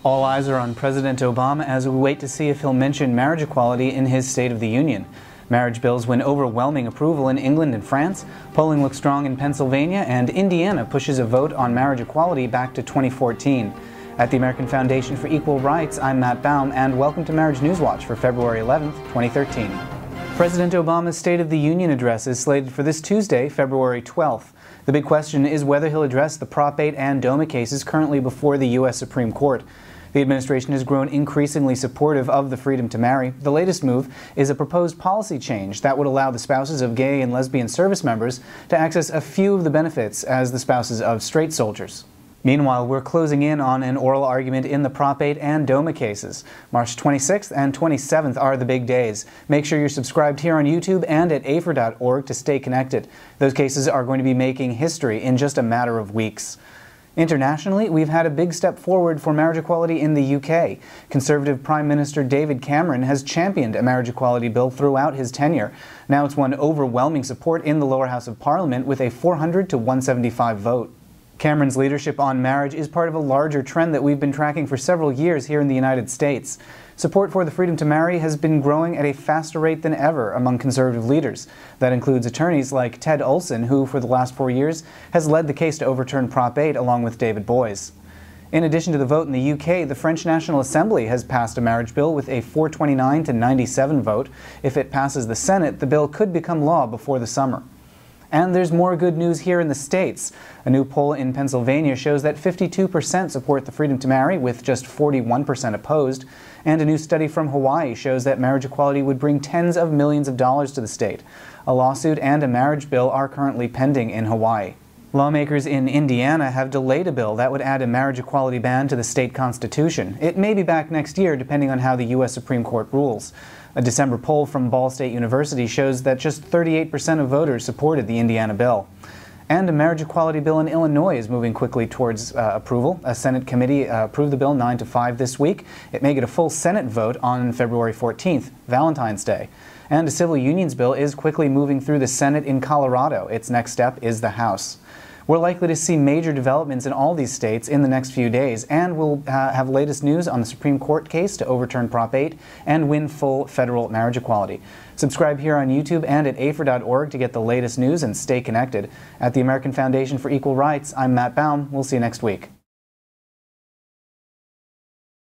All eyes are on President Obama as we wait to see if he'll mention marriage equality in his State of the Union. Marriage bills win overwhelming approval in England and France, polling looks strong in Pennsylvania, and Indiana pushes a vote on marriage equality back to 2014. At the American Foundation for Equal Rights, I'm Matt Baum, and welcome to Marriage News Watch for February 11th, 2013. President Obama's State of the Union address is slated for this Tuesday, February 12th. The big question is whether he'll address the Prop 8 and DOMA cases currently before the U.S. Supreme Court. The administration has grown increasingly supportive of the freedom to marry. The latest move is a proposed policy change that would allow the spouses of gay and lesbian service members to access a few of the benefits as the spouses of straight soldiers. Meanwhile, we're closing in on an oral argument in the Prop 8 and DOMA cases. March 26th and 27th are the big days. Make sure you're subscribed here on YouTube and at AFER.org to stay connected. Those cases are going to be making history in just a matter of weeks. Internationally, we've had a big step forward for marriage equality in the UK. Conservative Prime Minister David Cameron has championed a marriage equality bill throughout his tenure. Now it's won overwhelming support in the lower house of Parliament with a 400 to 175 vote. Cameron's leadership on marriage is part of a larger trend that we've been tracking for several years here in the United States. Support for the freedom to marry has been growing at a faster rate than ever among conservative leaders. That includes attorneys like Ted Olson, who for the last 4 years has led the case to overturn Prop 8 along with David Boies. In addition to the vote in the UK, the French National Assembly has passed a marriage bill with a 429 to 97 vote. If it passes the Senate, the bill could become law before the summer. And there's more good news here in the States. A new poll in Pennsylvania shows that 52% support the freedom to marry, with just 41% opposed. And a new study from Hawaii shows that marriage equality would bring tens of millions of dollars to the state. A lawsuit and a marriage bill are currently pending in Hawaii. Lawmakers in Indiana have delayed a bill that would add a marriage equality ban to the state constitution. It may be back next year, depending on how the U.S. Supreme Court rules. A December poll from Ball State University shows that just 38% of voters supported the Indiana bill. And a marriage equality bill in Illinois is moving quickly towards approval. A Senate committee approved the bill 9-5 this week. It may get a full Senate vote on February 14th, Valentine's Day. And a civil unions bill is quickly moving through the Senate in Colorado. Its next step is the House. We're likely to see major developments in all these states in the next few days, and we'll have latest news on the Supreme Court case to overturn Prop 8 and win full federal marriage equality. Subscribe here on YouTube and at AFER.org to get the latest news and stay connected. At the American Foundation for Equal Rights, I'm Matt Baum. We'll see you next week.